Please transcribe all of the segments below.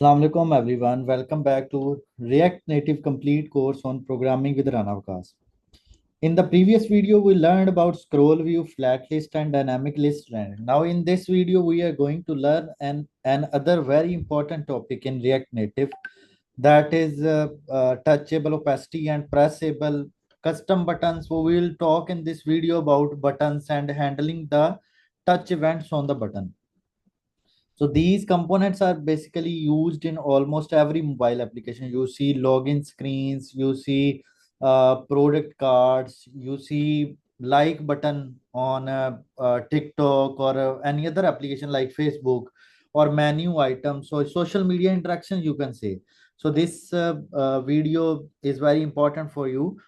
Assalamu alaikum everyone. Welcome back to React Native Complete course on programming with Rana Waqas. In the previous video, we learned about scroll view, flat list, and dynamic list. Now, in this video, we are going to learn another very important topic in React Native, that is touchable opacity and pressable custom buttons. So we will talk in this video about buttons and handling the touch events on the button. So these components are basically used in almost every mobile application. You see login screens, you see product cards, you see like button on TikTok or any other application like Facebook, or menu items. So social media interaction, you can say. So this video is very important for you.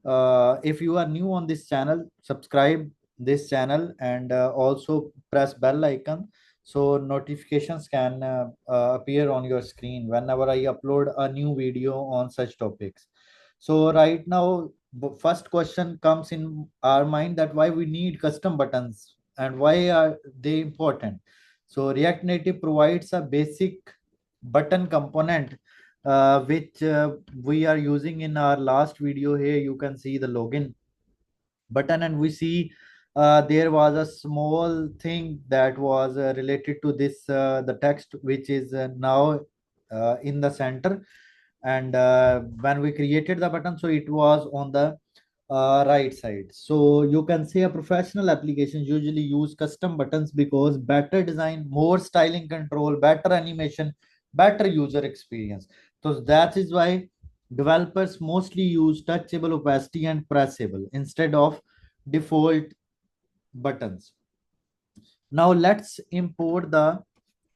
If you are new on this channel, subscribe this channel and also press bell icon so notifications can appear on your screen whenever I upload a new video on such topics. So right now, first question comes in our mind, that why we need custom buttons and why are they important. So React Native provides a basic button component which we are using in our last video. Here you can see the login button, and we see there was a small thing that was related to this the text, which is now in the center. And when we created the button, so it was on the right side. So you can say a professional applications usually use custom buttons because better design, more styling control, better animation, better user experience. So that is why developers mostly use touchable opacity and pressable instead of default buttons. Now let's import the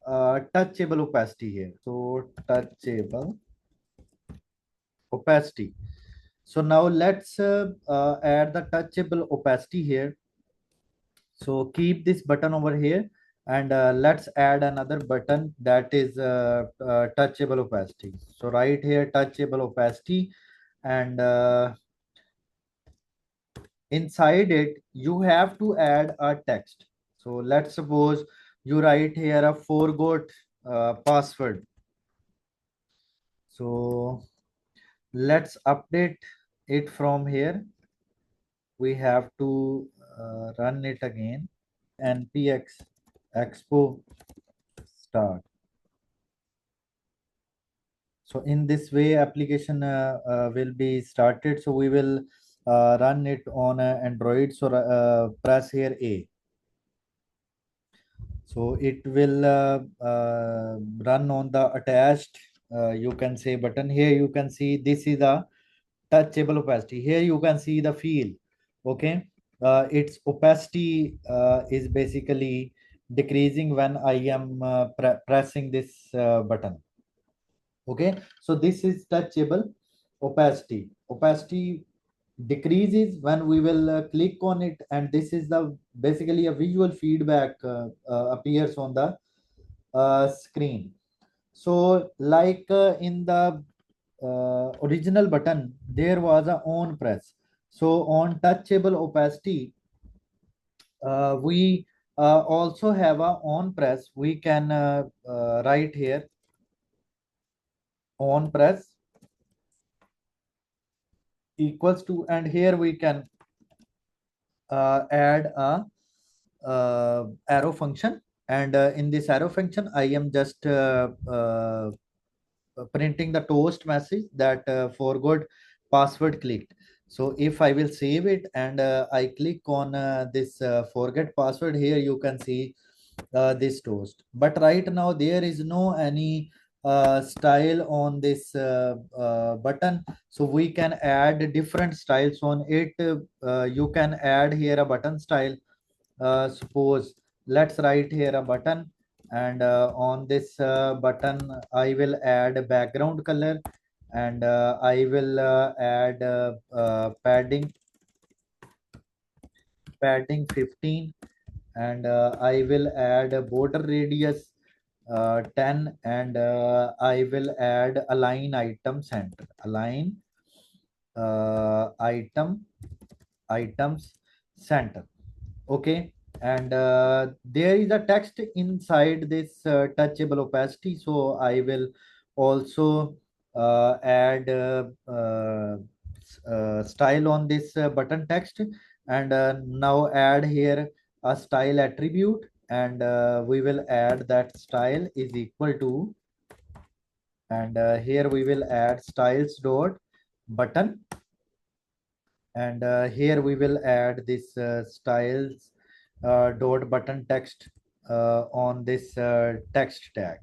touchable opacity here. So touchable opacity. So now let's add the touchable opacity here. So keep this button over here, and let's add another button, that is touchable opacity. So right here, touchable opacity, and inside it you have to add a text. So let's suppose you write here a forgot password. So let's update it from here. We have to run it again. Npx expo start. So in this way application will be started. So we will run it on Android. So press here A. So it will run on the attached you can say button. Here you can see this is a touchable opacity. Here you can see the field. Okay, its opacity is basically decreasing when I am pressing this button. Okay, so this is touchable opacity. Opacity decreases when we will click on it, and this is the basically a visual feedback appears on the screen. So like in the original button there was a on press. So on touchable opacity we also have a on press. We can write here on press equals to, and here we can add a arrow function. And in this arrow function I am just printing the toast message that forgot password clicked. So if I will save it and I click on this forget password, here you can see this toast. But right now there is no any style on this button. So we can add different styles on it. You can add here a button style. Suppose let's write here a button, and on this button I will add a background color, and I will add padding 15, and I will add a border radius 10, and I will add align item center, align items center. Okay, and there is a text inside this touchable opacity. So I will also add style on this button text, and now add here a style attribute, and we will add that style is equal to, and here we will add styles dot button, and here we will add this styles dot button text on this text tag.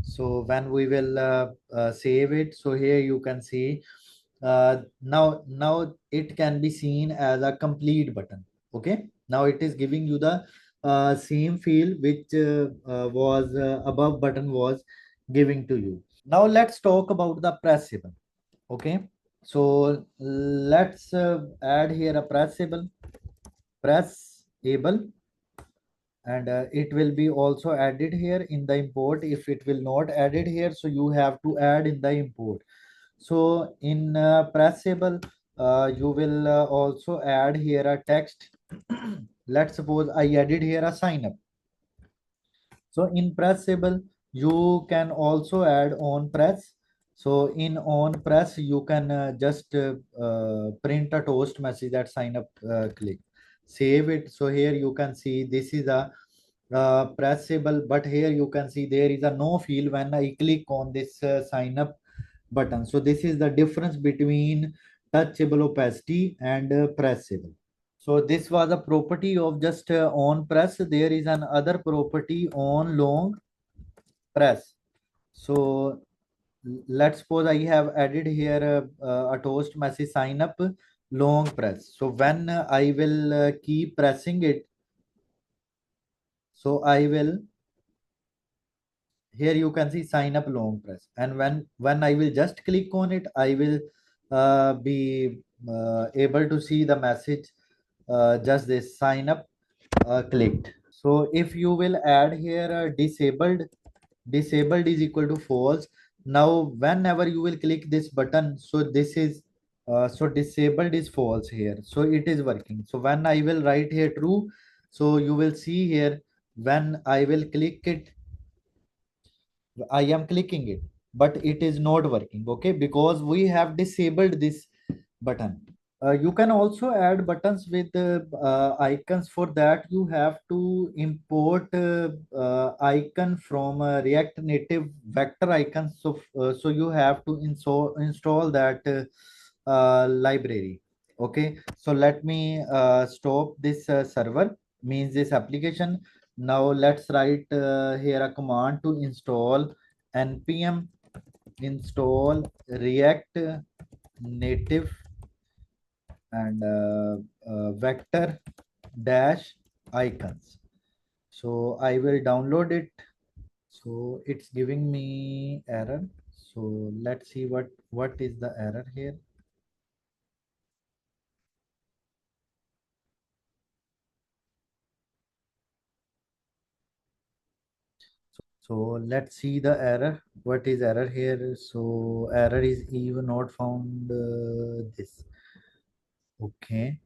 So when we will save it, so here you can see now it can be seen as a complete button. Okay, now it is giving you the same feel which was above button was giving to you. Now let's talk about the pressable. Okay, so let's add here a pressable, and it will be also added here in the import. If it will not added here, so you have to add in the import. So in pressable, you will also add here a text. Let's suppose I added here a sign up. So in pressable, you can also add on press. So in on press, you can just print a toast message that sign up click, save it. So here you can see this is a pressable, but here you can see there is a no field when I click on this sign up button. So this is the difference between touchable opacity and pressable. So this was a property of just on press. There is another property on long press. So let's suppose I have added here a toast message sign up long press. So when I will keep pressing it, so I will, here you can see sign up long press, and when I will just click on it, I will be able to see the message just this sign up clicked. So if you will add here disabled is equal to false. Now whenever you will click this button, so this is so disabled is false here, so it is working. So when I will write here true, so you will see here when I will click it, I am clicking it, but it is not working. Okay, because we have disabled this button. You can also add buttons with icons. For that, you have to import icon from React Native vector icons. So you have to install that library. Okay, so let me stop this server, means this application. Now let's write here a command to install npm install React Native and vector dash icons. So I will download it. So it's giving me error. So let's see what is the error here. So let's see the error. What is error here? So error is even not found this. Okay.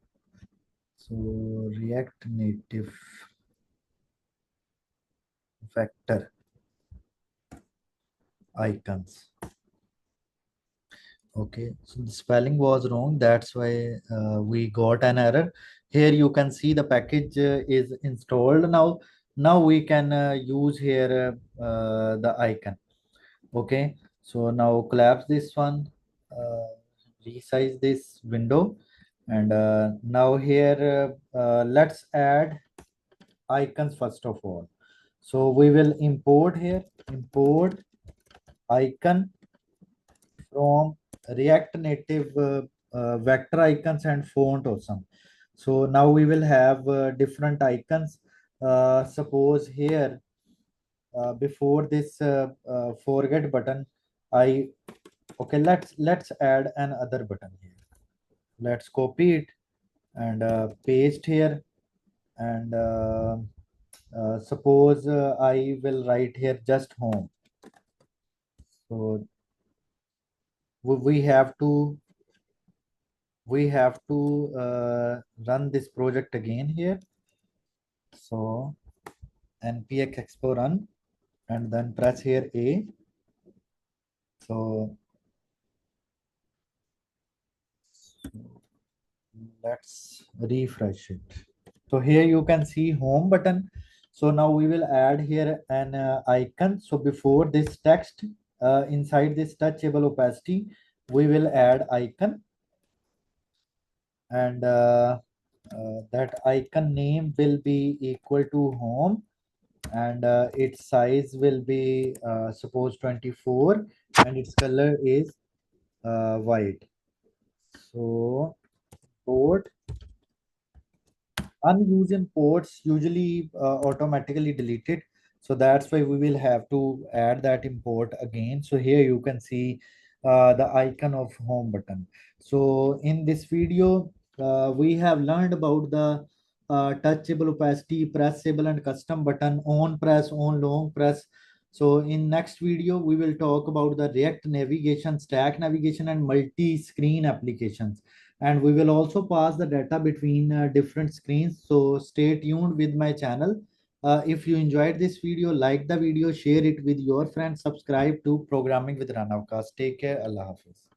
So React Native vector icons. Okay, so the spelling was wrong. That's why we got an error. Here you can see the package is installed now. Now we can use here the icon. Okay, so now collapse this one, resize this window, and now here let's add icons first of all. So we will import here, import icon from React Native vector icons and font awesome. So now we will have different icons. Suppose here before this forget button, I okay, let's add another button here. Let's copy it and paste here, and suppose I will write here just home. So we have to run this project again here. So npx expo run, and then press here A. So let's refresh it. So here you can see home button. So now we will add here an icon. So before this text, inside this touchable opacity, we will add icon, and that icon name will be equal to home, and its size will be suppose 24, and its color is white. So port unused imports usually automatically deleted, so that's why we will have to add that import again. So here you can see the icon of home button. So in this video we have learned about the touchable opacity pressable and custom button on press on long press. So in next video we will talk about the react navigation, stack navigation, and multi-screen applications, and we will also pass the data between different screens. So stay tuned with my channel. If you enjoyed this video, like the video, share it with your friends, subscribe to Programming with Rana Waqas. Take care. Allah Hafiz.